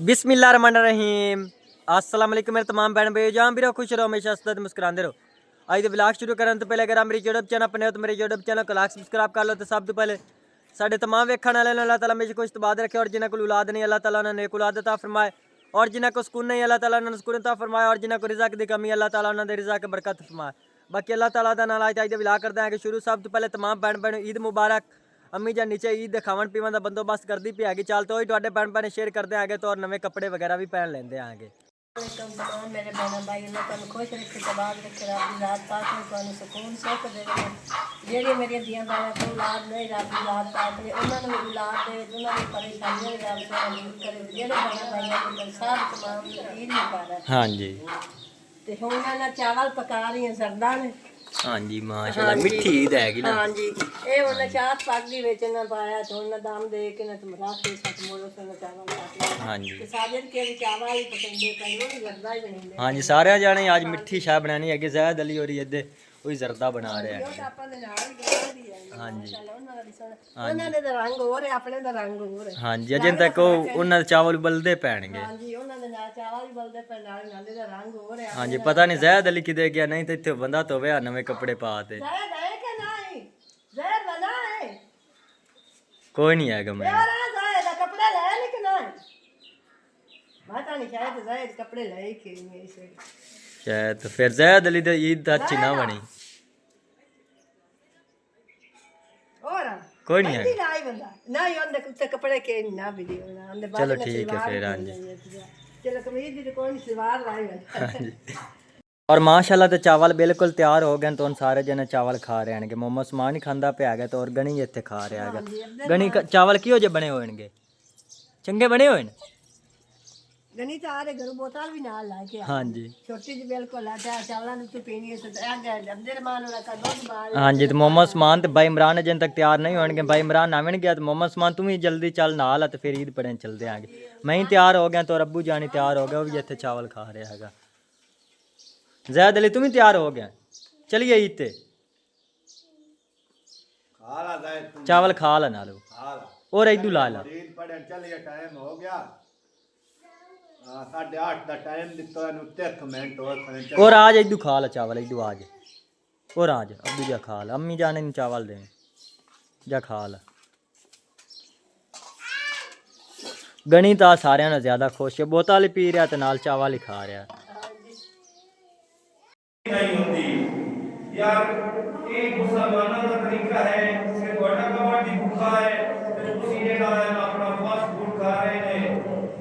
बिस्मिल्लाहिर्रहमानिर्रहीम। अस्सलाम वालेकुम मेरे तमाम बहन भाई, जहाँ भी रहो खुश रहो, हमेशा हंसते मुस्कुराते रहो। आज तो व्लॉग शुरू करने तो पहले अगर मेरे यूट्यूब चैनल अपने हो तो मेरे यूट्यूब चैनल को लाइक सब्सक्राइब कर लो। तो सब तो पहले साढ़े तमाम वेखण वाले अल्लाह ताला हमेशा खुश तबाद रखे, और जिन्हें को औलाद नहीं अल्लाह ताला उन्हें नेक औलाद अता फरमाए, और जिन्हें को सुकून नहीं अल्लाह ताला उन्हें सुकून अता फरमाए, और जिन्हें को रिज़्क़ की कमी अल्लाह ताला उन्हें रिज़्क़ बरकत फरमाए। बाकी अल्लाह ताला दा नाल आज व्लॉग करते हैं कि शुरू सब तो पहले तमाम बहन बहन ईद मुबारक। अम्मी जान नीचे ईद खावन पीवन का बंदोबस्त करती पी हैगी, चल तो ही बहन बहन शेयर करते आगे तो, और नवे कपड़े वगैरह भी पहन लेंगे आगे। तमाम मेरे बहन भाई अल्लाह तुहानू खुश रखे, तबाद रखे, रब दी रात पाक में तुहानू सुकून सुख देवे। जेड़ी मेरी दियां बायां को औलाद नहीं, रब दी रात पाक में उन्हां नू औलाद देवे, उन्हां दी परेशानियां रब सोना दूर करे। जेड़े बहन भाइयों को सब तमाम ईद मुबारक। हाँ जी ते हुण मैं चावल पका रही हूं सरदा ने। हाँ जी माशाल्लाह मिठी ईद हैगी ना। हाँ जी ये हुण चाह पक गई विच ना पाया तो हुण दम दे के ना तुम रख के सच मोड़ो से चावल पक। हाँ जी ते साजन के चावल ही पसंदे पई वो लगदा ही बनेंदे। हाँ जी सारे जाने आज मिठी शाह बनानी है कि जैद अली और ये वही जरदा बना रहे हैं। हाँ जी ਉਹਨਾਂ ਦੇ ਰੰਗ ਹੋਰ ਹੈ, ਆਪਣੇ ਦਾ ਰੰਗ ਹੋਰ ਹੈ। हाँ जी अजे तक उन्होंने चावल बलदे पैणगे। हाँ जी ਉਹਨਾਂ ਦੇ ਨਾਲ ਚਾਵਲ ਵੀ ਬਲਦੇ ਪੈ, ਨਾਲੇ ਦਾ ਰੰਗ ਹੋਰ ਹੈ। हाँ जी पता नहीं जैद अली किदे गया, नहीं तो इतने बंदा तो वे नवे कपड़े पाते ज़हर है कि नहीं? ज़हर बना है कोई नहीं आएगा मैं यार, ज़हर का कपड़े ले लेकिन नहीं पता नहीं, शायद ज़हर कपड़े ले के मेरे से शायद। तो फिर जैद अली तो ईद अच्छी ना बनी। और कोई नहीं आएगा। लाई बंदा नहीं उनके कुत्ते कपड़े के ना वीडियो ना उनके बाद चलो में ठीक है सलवार फिर। हाँ भी जी बन जाएगी। चलो कमीज दी कोई सलवार लाई बंदा। और माशाल्लाह तो चावल बिल्कुल तैयार हो गए, तो हम सारे जने चावल खा रहे हैं। मोमो समान ही खांदा पे है तो, और गनी इतने खा रहे हैं। गनी चावल किहो जे बने होएंगे, चंगे बने होए ने। गनी तो आरे घर बोतल भी ना ला के हाँ जी छोटी जी बिल्कुल आटा चावल ने तो पीनी है तो आगे अब्दुल रहमान वाला का दूध बाल। हाँ जी तो मोमो समान तो भाई इमरान जिन तक तैयार नहीं होएंगे, भाई इमरान आवन गया तो मोमो समान तुम ही जल्दी चल नाल, तो फिर ईद पड़े चलते आगे। मैं ही तैयार हो गया तो अब्बू जानी तैयार हो गया, वो भी इतने चावल खा रहा है। जैद अली तुम ही तैयार हो गया, चलिए ईद ते चावल खा ला नालो और इदू ला ला। टाइम हो गया 8:30 का टाइम दिता है, 3 मिनट और आज इदू खा ला चावल, इदू आज और आज अब्बू जा खा ला, अम्मी जाने चावल दे जा खा ला। गणी तो सारे ना ज्यादा खुश है, बोतल ही पी रहा तो नाल चावल ही खा रहा। नहीं होती यार, एक मुसलमानों का तरीका है कि बड़ा कवर दी भूखा है तो उसी ने कहा ना अपना फास्ट फूड खा रहे हैं।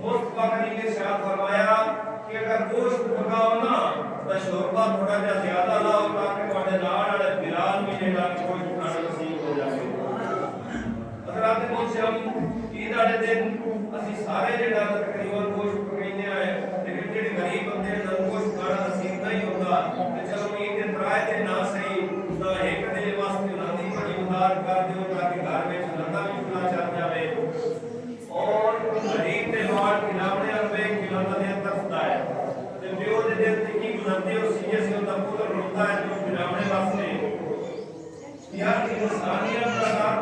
उस बकरी के साथ फरमाया कि अगर गोश्त पकाओ ना तो शोरबा थोड़ा ज्यादा लाओ ताकि ਤੁਹਾਡੇ ਨਾਲ ਵਾਲੇ बिलाल भी ਜਿਹੜਾ गोश्त खाना नसीब हो जाए। हज़रात मोहतरम ईद वाले दिन ਅਸੀਂ ਸਾਰੇ ਜਿਹੜਾ ਤਕਰੀਬਨ गोश्त पकाइने आए, लेकिन ਜਿਹੜੇ गरीब बंदे ने गोश्त खाना नसीब नहीं होता तो चलो ईद के त्राए दिन ना सही तो एक दिन वास्ते उन्होंने बड़ी उधार कर दो ताकि घर में लंदा भी खुला चल जाए। और गरीब के नाल खिलावने वाले खिलाना दे तरसदा है ते प्यो दे दिल ते की गुजरती और सीधे से उनका पुत्र रोता है जो खिलावने वास्ते। यार इंसानियत का नाम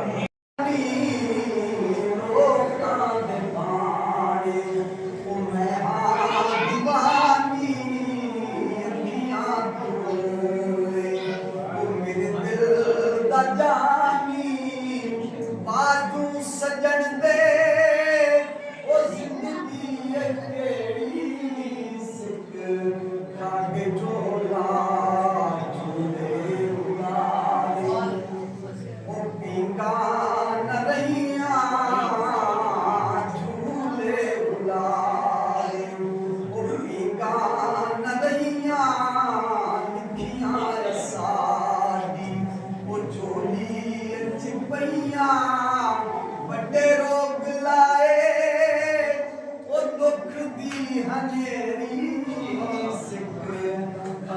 बड़े रोग लाए वो दुख दी हनेरी सिक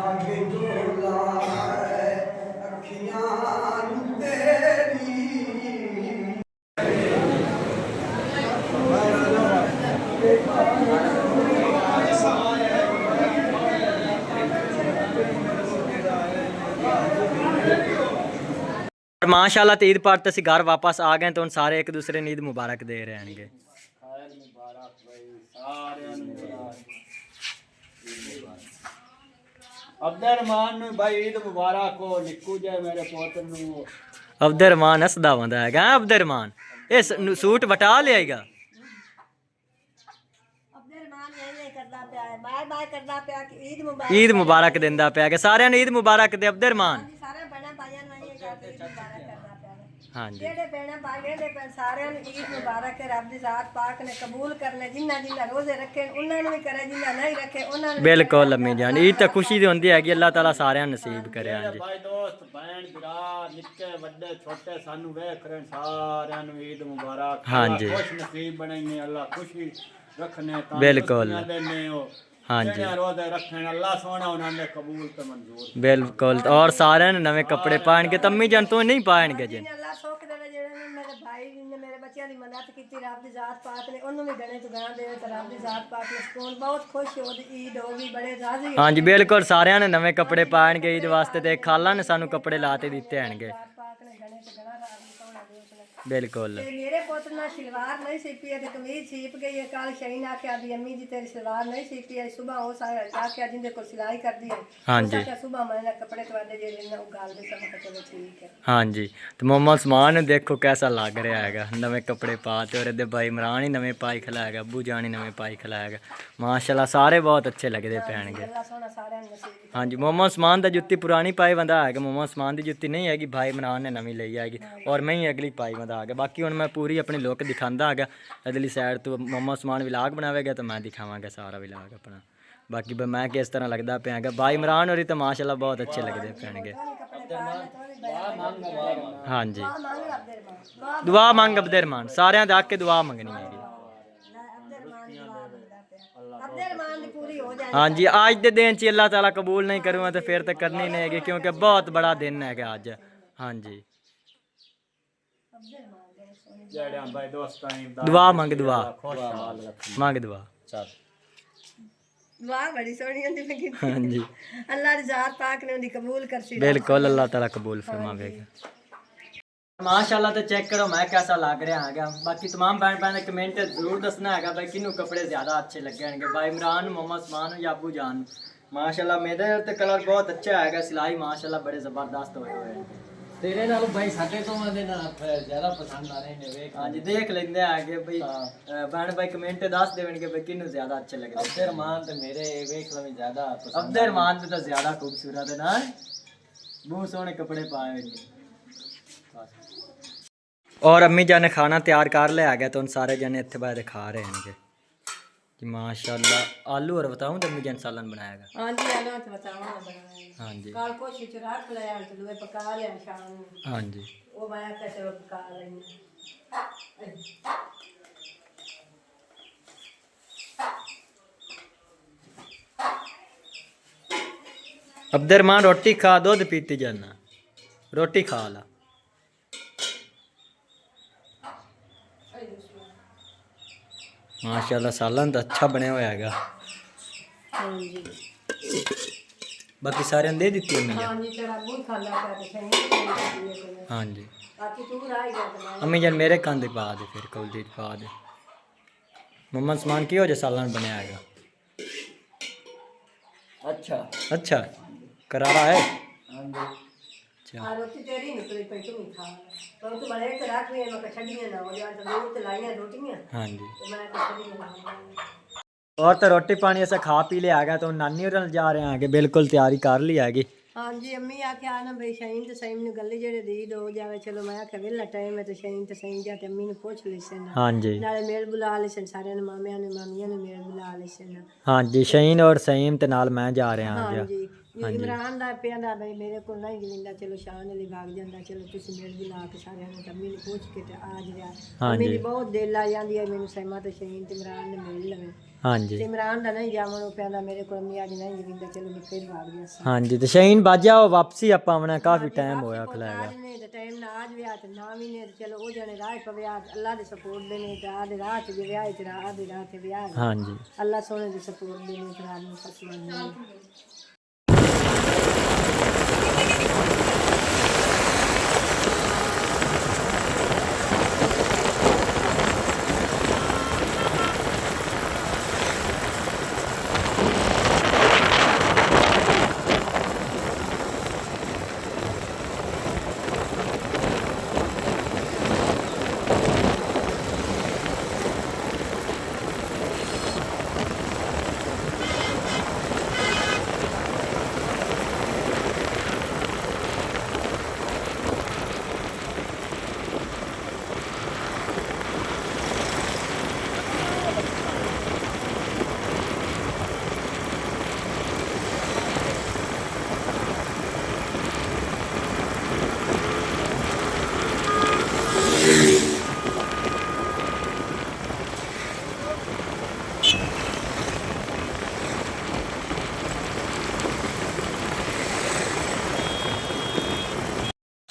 आगे डोला अखियां तेरी। माशाल्लाह तो ईद पर तो घर वापस आ गए, तो सारे एक दूसरे ने ईद मुबारक दे रहे हैं। ਅਬਦੁਰਰਹਿਮਾਨ ਨੂੰ ਭਾਈ ਈਦ ਮੁਬਾਰਕ ਹੋ ਨਿੱਕੂ ਜੇ ਮੇਰੇ ਪੁੱਤ ਨੂੰ ਅਬਦੁਰਰਹਿਮਾਨ ਹੱਸਦਾ ਹੁੰਦਾ ਹੈਗਾ ਹੈਂ ਅਬਦੁਰਰਹਿਮਾਨ ਇਹ ਸੂਟ ਵਟਾ ਲਿਆਏਗਾ ਅਬਦੁਰਰਹਿਮਾਨ ਇਹ ਕਰਦਾ ਪਿਆ ਹੈ ਬਾਏ ਬਾਏ ਕਰਦਾ ਪਿਆ ਕਿ ਈਦ ਮੁਬਾਰਕ ਈਦ ਮੁਬਾਰਕ ਦਿੰਦਾ ਪਿਆ ਕਿ ਸਾਰਿਆਂ ਨੂੰ ਈਦ ਮੁਬਾਰਕ ਦੇ ਅਬਦੁਰਰਹਿਮਾਨ ਹਾਂਜੀ ਸਾਰੇ ਭੈਣਾਂ ਭਾਈਆਂ ਨੂੰ ਇਹ ਕਰਦੇ ਈਦ ਮੁਬਾਰਕ ਕਰਦਾ ਪਿਆ ਹੈ। ਹਾਂਜੀ ਜਿਹੜੇ ਭੈਣਾਂ ਭਾਈਆਂ ਦੇ ਸਾਰਿਆਂ ਨੂੰ ਈਦ ਮੁਬਾਰਕ ਹੈ ਰੱਬ ਦੀ ਜ਼ਾਤ ਪਾਕ ਨੇ ਕਬੂਲ ਕਰ ਲੈ ਜਿਨ੍ਹਾਂ ਰੋਜ਼ੇ ਰੱਖੇ ਉਹਨਾਂ ਨੂੰ ਵੀ ਕਰੇ ਜਿਨ੍ਹਾਂ ਨਹੀਂ ਰੱਖੇ ਉਹਨਾਂ ਨੂੰ ਵੀ ਬਿਲਕੁਲ ਅੰਮੀ ਜਾਨ ਈਦ ਤਾਂ ਖੁਸ਼ੀ ਦੀ ਹੁੰਦੀ ਹੈਗੀ ਅੱਲਾਹ ਤਾਲਾ ਸਾਰਿਆਂ ਨੂੰ ਨਸੀਬ ਕਰੇ ਹਾਂਜੀ ਭਾਈ ਦੋਸਤ ਭੈਣ ਭਰਾ ਨਿੱਕੇ ਵੱਡੇ ਛੋਟੇ ਸਾਨੂੰ ਵੇਖ ਰਹੇ ਸਾਰਿਆਂ ਨੂੰ ਈਦ ਮੁਬਾਰਕ ਹਾਂਜੀ। ਖੁਸ਼ ਨਸੀਬ ਬਣਾਈਏ ਅੱਲਾਹ ਖੁਸ਼ੀ ਰੱਖਣੇ ਤਾਂ ਬਿਲਕੁਲ। ਦੇਣੇ ਹੋ ਹਾਂਜੀ ਜਿਹੜੇ ਰੋਜ਼ੇ ਰੱਖਣ ਅੱਲਾਹ ਸੋਹਣਾ ਉਹਨਾਂ ਦੇ ਕਬੂਲ ਤੇ ਮਨਜ਼ੂਰ ਬਿਲਕੁਲ ਔਰ ਸਾਰਿਆਂ ਨੂੰ ਨਵੇਂ ਕੱਪੜੇ ਪਾਣਗੇ ਤਾਂ ਅੰਮੀ ਜਾਨ ਤੂੰ ਨਹੀਂ ਪਾਣਗੇ ਜੀ ਜਿਹਨੇ ਅੱਲਾਹ ਸੁੱਖ ਦੇਵੇ ਜਿਹੜੇ ਨੇ ਮੇਰੇ ਭਾਈ ਨੇ ਮੇਰੇ ਬੱਚਿਆਂ ਦੀ ਮਦਦ ਕੀਤੀ ਰੱਬ ਦੀ ਜ਼ਾਤ ਪਾਕ ਨੇ ਉਹਨੂੰ ਵੀ ਗਣੇ ਚੁਗਾਂ ਦੇਵੇ ਤੇ ਰੱਬ ਦੀ ਜ਼ਾਤ ਪਾਕ ਨੇ ਸਕੂਨ ਬਹੁਤ ਖੁਸ਼ ਹੋ ਦੀ ਈਦ ਹੋ ਗਈ ਬੜੇ ਰਾਜ਼ੀ ਹਾਂਜੀ ਬਿਲਕੁਲ ਸਾਰਿਆਂ ਨੇ ਨਵੇਂ ਕੱਪੜੇ ਪਾਣਗੇ ਈਦ ਵਾਸਤੇ ਤੇ ਖਾਲਾਂ ਨੇ ਸਾਨੂੰ ਕੱਪੜੇ ਲਾਤੇ ਦਿੱਤੇ ਹਨਗੇ ਜ਼ਾਤ ਪਾਕ ਨੇ ਗਣੇ ਤੇ ਗਣਾ ਰੱਬ ਨੂੰ ਸੋਹਣਾ ਦੇ ਉਸਨੇ ਬਿਲਕੁਲ ਤੇ ਮੇਰੇ ਪੁੱਤ ਨਾਲ ਸਲਵਾਰ ਨਹੀਂ ਸੀਪੀ ਹੈ ਤੇ ਕਮੀਜ਼ ਸੀਪ ਗਈ ਹੈ ਕੱਲ ਸ਼ਹੀਨ ਆਖਿਆ ਦੀ ਅੰਮੀ ਜੀ ਤੇਰੀ ਸਲਵਾਰ ਨਹੀਂ ਸੀਪੀ ਹੈ ਸੁਬਹ ਉਹ ਆਖਿਆ ਜਿੰਦੇ ਕੋਲ ਸਿਲਾਈ ਕਰਦੀ ਹੈ ਹਾਂਜੀ। ਆਖਿਆ ਸੁਬਹ ਮੈਂ ਕੱਪੜੇ ਤੁਹਾਡੇ ਜਿਹੜੇ ਨੇ ਉਹ ਗੱਲ ਦੇ ਸਮਝ ਚਲੋ ਠੀਕ ਹੈ ਹਾਂਜੀ ਤੇ ਮਮਾ ਸਮਾਨ ਨੂੰ ਦੇਖੋ ਕੈਸਾ ਲੱਗ ਰਿਹਾ ਹੈਗਾ ਨਵੇਂ ਕੱਪੜੇ ਪਾ ਤੇ ਔਰ ਇਹਦੇ ਭਾਈ ਇਮਰਾਨ ਹੀ ਨਵੇਂ ਪਾਈ ਖਿਲਾਏਗਾ ਅੱਬੂ ਜਾਨ ਹੀ ਨਵੇਂ ਪਾਈ ਖਿਲਾਏਗਾ ਮਾਸ਼ਾਅੱਲਾ ਸਾਰੇ ਬਹੁਤ ਅੱਛੇ ਲੱਗਦੇ ਪੈਣਗੇ ਅੱਲਾ ਸੋਹਣਾ ਸਾਰਿਆਂ ਨੂੰ ਨਸੀਬ ਹਾਂਜੀ ਮਮਾ ਸਮਾਨ ਦਾ ਜੁੱਤੀ ਪੁਰਾਣੀ ਪਾਈ ਬੰਦਾ ਹੈਗਾ ਮਮਾ ਸਮਾਨ ਦੀ ਜੁੱਤੀ ਨਹੀਂ ਹੈਗੀ ਭਾਈ ਇਮਰਾਨ ਨੇ ਨਵੀਂ ਲਈ ਹੈਗੀ ਔਰ ਮੈਂ ਹੀ ਅਗਲੀ ਪਾਈ ਬੰਦਾ ਆ ਗਿਆ ਬਾਕੀ ਹੁਣ ਮੈਂ ਪੂਰੀ ਆਪਣੀ ਲੁੱਕ ਦਿਖਾਉਂਦਾ ਹੈਗਾ ਅਗਲੀ ਸਾਈਡ ਤੋਂ ਮਮਾ ਸਮਾਨ ਵਿਲਾਗ ਬਣਾਵੇਗਾ ਤਾਂ ਮੈਂ ਦਿਖਾਵਾਂਗਾ ਸਾਰਾ ਵਿਲਾਗ ਆਪਣਾ ਬਾਕੀ ਮੈਂ ਕਿਸ ਤਰ੍ਹਾਂ ਲੱਗਦਾ ਪਿਆ ਹੈਗਾ ਭਾਈ ਇਮਰਾਨ ਹੋਰੀ ਤਾਂ ਮਾਸ਼ਾਅੱਲਾ ਬਹੁਤ ਅੱਛੇ ਲੱਗਦੇ ਪੈਣਗੇ ਹਾਂਜੀ ਮੰਗ ਰੱਬਦੇ ਰਮਾਨ ਦੁਆ ਮੰਗ ਅਬਦੁਰਰਹਿਮਾਨ ਸਾਰਿਆਂ ਦੇ ਆ ਕੇ ਦੁਆ ਮੰਗਣੀ ਹੈਗੀ ਅੱਬਦੇ ਰਮਾਨ ਦੀ ਪੂਰੀ ਹੋ ਜਾਏ ਹਾਂਜੀ ਅੱਜ ਦੇ ਦਿਨ 'ਚ ਅੱਲਾਹ ਤਾਲਾ ਕਬੂਲ ਨਹੀਂ ਕਰੂਗਾ ਤਾਂ ਫਿਰ ਤਾਂ ਕਰਨੀ ਨਹੀਂ ਹੈਗੀ ਕਿਉਂਕਿ ਬਹੁਤ ਬੜਾ ਦਿਨ ਹੈਗਾ ਅੱਜ ਹਾਂਜੀ ਜਿਹੜਿਆਂ ਭਾਈ ਦੋਸਤਾਂ ਦੀ ਦੁਆ ਮੰਗ ਦੁਆ ਖੁਸ਼ਹਾਲ ਰੱਖਣ ਮੰਗ ਦੁਆ ਚੱਲ ਵਾਹ ਬੜੀ ਸੋਹਣੀ ਹੁੰਦੀ ਲੱਗੀ ਹਾਂਜੀ ਅੱਲਾ ਦੀ ਜ਼ਾਤ ਪਾਕ ਨੇ ਉਹਦੀ ਕਬੂਲ ਕਰਸੀ ਬਿਲकुल अल्लाह ताला कबूल फरमावेगा माशाल्लाह तो चेक करो मैं कैसा लग रहा है बाकी तमाम बहन बहन ने कमेंट जरूर दसना है भाई किन्नू कपड़े ज़्यादा अच्छे लगे हैं भाई इमरान मोहम्मद उस्मान या अबू जान माशाल्लाह मेरे तो कलर बहुत अच्छा है सिलाई माशाल्लाह बड़े ज़बरदस्त होए हुए हैं तेरे नाल भाई साडे तो आंदे ना ज्यादा पसंद आ रहे ने वेख हाँ जी देख लेंगे आगे भाई बहन भाई कमेंट दस देंगे भाई किन्नू ज़्यादा अच्छे लगे अब्दुररहमान ते मेरे वेख लवे ज्यादा पसंद अब्दुररहमान तो ज़्यादा खूबसूरत है ना बहुत सोहने कपड़े पाए हुए हैं और अम्मी जान ने खाना तैयार कर लिया गया तो उन सारे जने इतने बाद खा रहे हैं कि माशाल्लाह आलू और बताऊं तो अम्मी जान सालन बनाएगा हाँ जी आलो तो बताओ बनाया हाँ जी काल को छिच रख लिया तो दुए पका लिया शाम ਨੂੰ हाँ जी ਉਹ ਮੈਂ ਕਿਤੇ ਪਕਾ ਲੈਣੀ अब्दुररहमान रोटी खा दूध पीती जाना रोटी खा ला माशाल्लाह सालन तो अच्छा बनया हुआ हैगा ਹਾਂ ਜੀ बाकी सारे दे दी अम्मी ਹਾਂ जान ਜੀ ਤੇਰਾ ਬਹੁਤ ਖਾਂਦਾ ਪਿਆ ਤੇ ਸਹੀ हाँ जी ਬਾਕੀ ਤੂੰ ਰਾਹ ਗਿਆ ਤੇ ਮੈਂ अम्मी जान मेरे कंधे पा दे फिर कौली पा दे मम्मा समान की हो जाए सालन बनया हैगा अच्छा अच्छा करारा है अच्छा ਆ ਰੋਟੀ ਤੇਰੀ ਨਿਕਲੀ ਪਈ ਤੂੰ ਹੀ ਖਾ ਪਰ ਤੂੰ ਬੜੇ ਤੇ ਰਾਤ ਵੀ ਮੈਂ ਛੱਡੀਆਂ ਨਾ ਹੋ ਜਾਂ ਤੇ ਦੂਰ ਤੇ ਲਾਈਆਂ ਰੋਟੀਆਂ हाँ जी ਤੇ ਮੈਂ ਛੱਡੀ ਨਾ और तो रोटी पानी ऐसा खा पी लिया है तो नानी और जा रहे हैं आगे बिल्कुल तैयारी कर ली हैगी हाँ जी अम्मी आख्या ना भाई शहीन तो सही ने गली जेड़े दी दो जावे चलो मैं आख्या वेला टाइम है तो शहीन तो सही जाते अम्मी ने पूछ ली सन हाँ जी नाले मेल बुला ली सन सारे ने मामिया ने मामिया ने मेल बुला ली सन हाँ जी शहीन और सईम ते नाल मैं जा रहे हैं हाँ आगे जी इमरान दा पिंदा भाई मेरे को नहीं जिंदा चलो शान अली भाग जांदा चलो तुसी मेल बुला के सारे ने अम्मी ने पूछ के ते आज रहा हाँ अम्मी जी दी बहुत दिल आ जांदी है मेनू सैमा ते शहीन ते इमरान ने मिल लवे हाँ जी ते इमरान दा नहीं जावन पिंदा मेरे को अम्मी आज नहीं जिंदा चलो मैं फिर भाग गया सा हाँ जी तो शहीन बाजा हो वापसी आपा आना काफी टाइम होया खलाएगा आज ने ते टाइम ना आज व्याह ते ना भी ने चलो ओ जने राह पवे आज अल्लाह दे सपोर्ट देने ते आ दे राह ते जे व्याह ते राह दे राह ते व्याह हाँ जी अल्लाह सोने दी सपोर्ट देने ते राह नु फसमान देने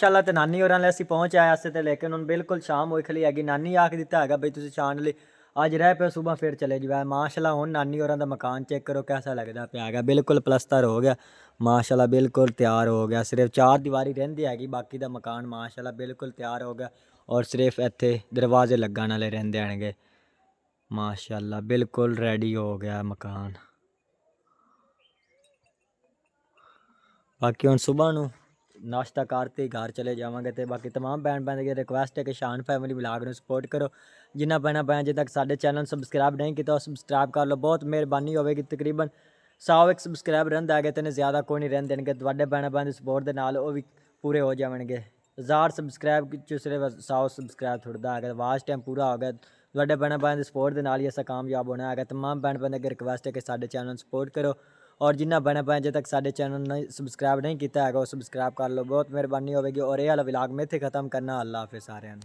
ਮਾਸ਼ਾਅੱਲਾ। ਤੇ ਨਾਨੀ ਹੋਰਾਂ ਲਈ ਅਸੀਂ ਪਹੁੰਚ ਆਏ ਅਸੇ ਤੇ, ਲੇਕਿਨ ਹੁਣ ਬਿਲਕੁਲ ਸ਼ਾਮ ਹੋਈ ਖਲੀ ਹੈਗੀ। ਨਾਨੀ ਆਖ ਦਿੱਤਾ ਹੈਗਾ ਬਈ ਤੁਸੀਂ ਛਾਣ ਲਈ ਅੱਜ ਰਹਿ ਪਿਓ, ਸੁਬਾਹ ਫਿਰ ਚਲੇ ਜਾਵੇ। ਮਾਸ਼ਾਅੱਲਾ ਹੁਣ ਨਾਨੀ ਹੋਰਾਂ ਦਾ ਮਕਾਨ ਚੈੱਕ ਕਰੋ कैसा लगता ਪਿਆ ਹੈਗਾ। ਬਿਲਕੁਲ ਪਲਸਤਰ ਹੋ ਗਿਆ ਮਾਸ਼ਾਅੱਲਾ, ਬਿਲकुल ਤਿਆਰ ਹੋ ਗਿਆ। ਸਿਰਫ 4 ਦੀਵਾਰੀ ਰਹਿੰਦੀ ਹੈਗੀ, ਬਾਕੀ ਦਾ ਮਕਾਨ ਮਾਸ਼ਾਅੱਲਾ ਬਿਲकुल ਤਿਆਰ ਹੋ ਗਿਆ। ਔਰ ਸਿਰਫ ਇੱਥੇ ਦਰਵਾਜ਼ੇ ਲੱਗਣ ਵਾਲੇ ਰਹਿੰਦੇ ਆਣਗੇ ਮਾਸ਼ਾਅੱਲਾ, ਬਿਲकुल ਰੈਡੀ ਹੋ ਗਿਆ ਮਕਾਨ। ਬਾਕੀ ਹੁਣ ਸੁਬਾਹ ਨੂੰ नाश्ता करते घर चले जावांगे। तो बाकी तमाम भैन भैन की रिक्वेस्ट है कि शान फैमिली ब्लॉग में सपोर्ट करो। जिन्हें भैन भैन अजे तक साढ़े चैनल सबसक्राइब नहीं किया सबसक्राइब कर लो, बहुत मेहरबानी होगी। तकरीबन 100 सबसक्राइब रहिंदे हैगे, तो ज़्यादा कोई नहीं रहिंदे ने। तुहाडे भैन भैन की सपोर्ट के नाल वो भी पूरे हो जाएंगे। 1000 सबसक्राइब सिर्फ 100 सबसक्राइब थोड़ा है, वाच टाइम पूरा हो गया। तुहाडे भैन भैन की सपोर्ट के नाल ही असा कामयाब होना है। तमाम भैन भैन की रिक्वेस्ट है कि साढ़े चैनल सपोर्ट करो। और जिन्हें भैन भैन अजे तक साढ़े चैनल नहीं सबसक्राइब नहीं किया है वो सबसक्राइब कर लो, बहुत मेहरबानी होगी। और ये वाला व्लॉग मैं इत्थे खत्म करना। अल्लाह हाफिज़ सारिआं नूं।